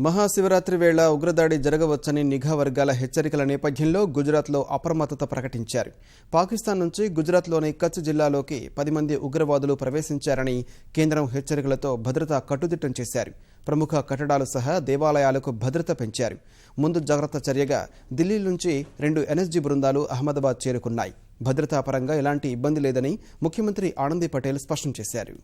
మహాశివరాత్రి వేళ ఉగ్రదాడి జరగవచ్చని నిఘా వర్గాల హెచ్చరికల నేపథ్యంలో గుజరాత్లో అప్రమత్తత ప్రకటించారు. పాకిస్తాన్ నుంచి గుజరాత్లోని కచ్ జిల్లాలోకి 10 మంది ఉగ్రవాదులు ప్రవేశించారని కేంద్రం హెచ్చరికలతో భద్రత కట్టుదిట్టం చేశారు. ప్రముఖ కట్టడాలు సహా దేవాలయాలకు భద్రత పెంచారు. ముందు జాగ్రత్త చర్యగా ఢిల్లీ నుంచి 2 ఎన్ఎస్జీ బృందాలు అహ్మదాబాద్ చేరుకున్నాయి. భద్రతా పరంగా ఎలాంటి ఇబ్బంది లేదని ముఖ్యమంత్రి ఆనందీ పటేల్ స్పష్టం చేశారు.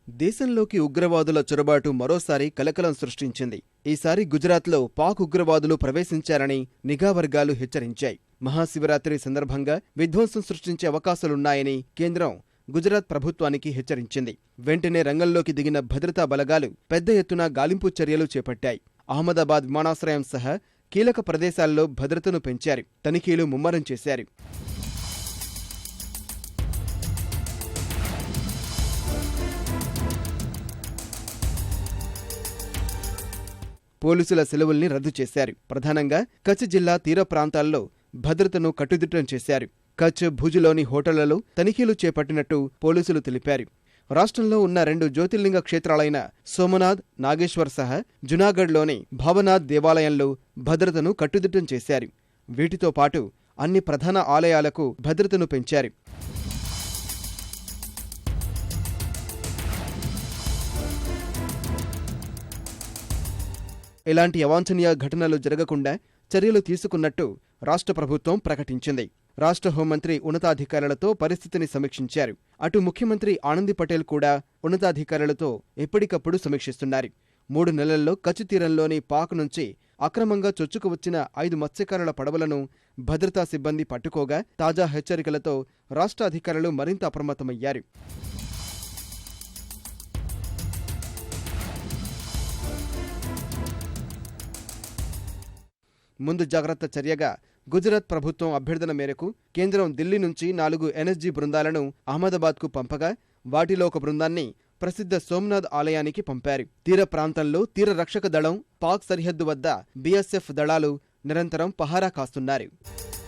దేశంలోకి ఉగ్రవాదుల చొరబాటు మరోసారి కలకలం సృష్టించింది. ఈసారి గుజరాత్లో పాక్ ఉగ్రవాదులు ప్రవేశించారని నిఘా వర్గాలు హెచ్చరించాయి. మహాశివరాత్రి సందర్భంగా విధ్వంసం సృష్టించే అవకాశాలున్నాయని కేంద్రం గుజరాత్ ప్రభుత్వానికి హెచ్చరించింది. వెంటనే రంగంలోకి దిగిన భద్రతా బలగాలు పెద్ద ఎత్తున గాలింపు చర్యలు చేపట్టాయి. అహ్మదాబాద్ విమానాశ్రయం సహా కీలక ప్రదేశాల్లో భద్రతను పెంచారు. తనిఖీలు ముమ్మరం చేశారు. పోలీసుల సెలవుల్ని రద్దు చేశారు. ప్రధానంగా కచ్ జిల్లా తీర ప్రాంతాల్లో భద్రతను కట్టుదిట్టం చేశారు. కచ్, భుజ్లోని హోటళ్లలో తనిఖీలు చేపట్టినట్టు పోలీసులు తెలిపారు. రాష్ట్రంలో ఉన్న 2 జ్యోతిర్లింగ క్షేత్రాలైన సోమనాథ్, నాగేశ్వర్ సహా జునాగఢ్లోని భావనాథ్ దేవాలయంలో భద్రతను కట్టుదిట్టం చేశారు. వీటితో పాటు అన్ని ప్రధాన ఆలయాలకు భద్రతను పెంచారు. ఎలాంటి అవాంఛనీయ ఘటనలు జరగకుండా చర్యలు తీసుకున్నట్టు రాష్ట్ర ప్రభుత్వం ప్రకటించింది. రాష్ట్ర హోంమంత్రి ఉన్నతాధికారులతో పరిస్థితిని సమీక్షించారు. అటు ముఖ్యమంత్రి ఆనందీ పటేల్ కూడా ఉన్నతాధికారులతో ఎప్పటికప్పుడు సమీక్షిస్తున్నారు. 3 నెలల్లో కచ్ తీరంలోని పాక్ నుంచి అక్రమంగా చొచ్చుకువచ్చిన 5 మత్స్యకారుల పడవలను భద్రతా సిబ్బంది పట్టుకోగా తాజా హెచ్చరికలతో రాష్ట్ర అధికారులు మరింత అప్రమత్తమయ్యారు. ముందు జాగ్రత్త చర్యగా గుజరాత్ ప్రభుత్వం అభ్యర్థన మేరకు కేంద్రం ఢిల్లీ నుంచి 4 ఎన్ఎస్జీ బృందాలను అహ్మదాబాద్కు పంపగా వాటిలో ఒక బృందాన్ని ప్రసిద్ధ సోమనాథ్ ఆలయానికి పంపారు. తీర ప్రాంతంలో తీర రక్షక దళం, పాక్ సరిహద్దు వద్ద బీఎస్ఎఫ్ దళాలు నిరంతరం పహారా కాస్తున్నారు.